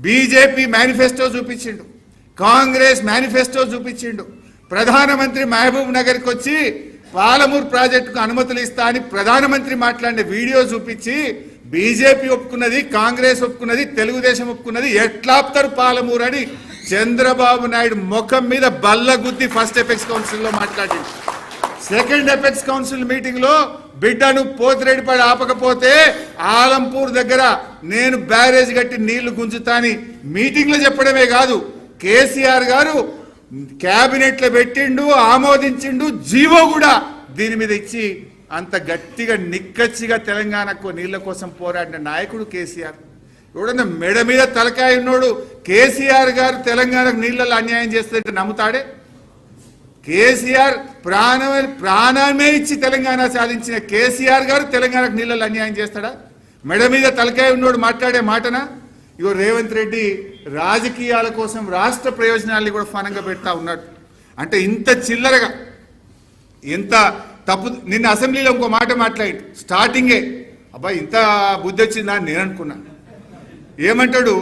BJP manifesto చూపించిండు, Congress manifesto చూపించిండు, ప్రధానమంత్రి మహబూబ్ నగర్కి వచ్చి పాలమూరు ప్రాజెక్టుకు అనుమతులు ఇస్తా అని ప్రధానమంత్రి మాట్లాడిన వీడియో చూపించి బీజేపీ ఒప్పుకున్నది, కాంగ్రెస్ ఒప్పుకున్నది, తెలుగుదేశం ఒప్పుకున్నది, ఎట్లా ఆపుతారు పాలమూరు అని చంద్రబాబు నాయుడు ముఖం మీద బల్లగుద్ది ఫస్ట్ ఎపెక్స్ కౌన్సిల్లో మాట్లాడింది. సెకండ్ ఎపెక్స్ కౌన్సిల్ మీటింగ్ లో బిడ్డను పోతిరెడ్డిపడి ఆపకపోతే ఆలంపూర్ దగ్గర నేను బ్యారేజ్ కట్టి నీళ్లు గుంజుతాని మీటింగ్ లో చెప్పడమే కాదు, కేసీఆర్ గారు క్యాబినెట్ లో పెట్టిండు, ఆమోదించిండు, జీవో కూడా దీని మీద ఇచ్చి అంత గట్టిగా నిక్కచ్చిగా తెలంగాణకు నీళ్ల కోసం పోరాడిన నాయకుడు కేసీఆర్. ఎవడన్నా మెడ మీద తలకాయ ఉన్నోడు కేసీఆర్ గారు తెలంగాణకు నీళ్లలో అన్యాయం చేస్తుంటే నమ్ముతాడే? కేసీఆర్ ప్రాణమే ఇచ్చి తెలంగాణ సాధించిన కేసీఆర్ గారు తెలంగాణకు నీళ్ళలో అన్యాయం చేస్తాడా? మెడ మీద తలకాయ ఉన్నోడు మాట్లాడే మాటనా? ఇగో రేవంత్ రెడ్డి రాజకీయాల కోసం రాష్ట్ర ప్రయోజనాల్ని కూడా ఫనంగా పెడతా ఉన్నాడు. అంటే ఇంత చిల్లరగా ఎంత తప్పు. నిన్న అసెంబ్లీలో ఇంకో మాట మాట్లాడి స్టార్టింగే అబ్బాయి ఇంత బుద్ధి వచ్చిందా అని నేను అనుకున్నా. ఏమంటాడు,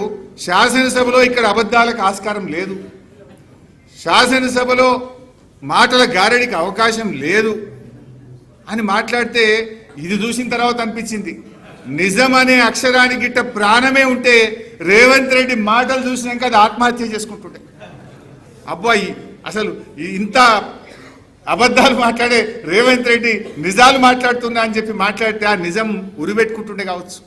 శాసనసభలో ఇక్కడ అబద్ధాలకు ఆస్కారం లేదు, శాసనసభలో మాటల గారడికి అవకాశం లేదు అని మాట్లాడితే ఇది చూసిన తర్వాత అనిపించింది నిజం అనే అక్షరానికి గిట్ట ప్రాణమే ఉంటే రేవంత్ రెడ్డి మాటలు చూసినాక అది ఆత్మహత్య చేసుకుంటుంటే. అబ్బాయి అసలు ఇంత అబద్ధాలు మాట్లాడే రేవంత్ రెడ్డి నిజాలు మాట్లాడుతున్నా అని చెప్పి మాట్లాడితే ఆ నిజం ఉరిపెట్టుకుంటుండే కావచ్చు.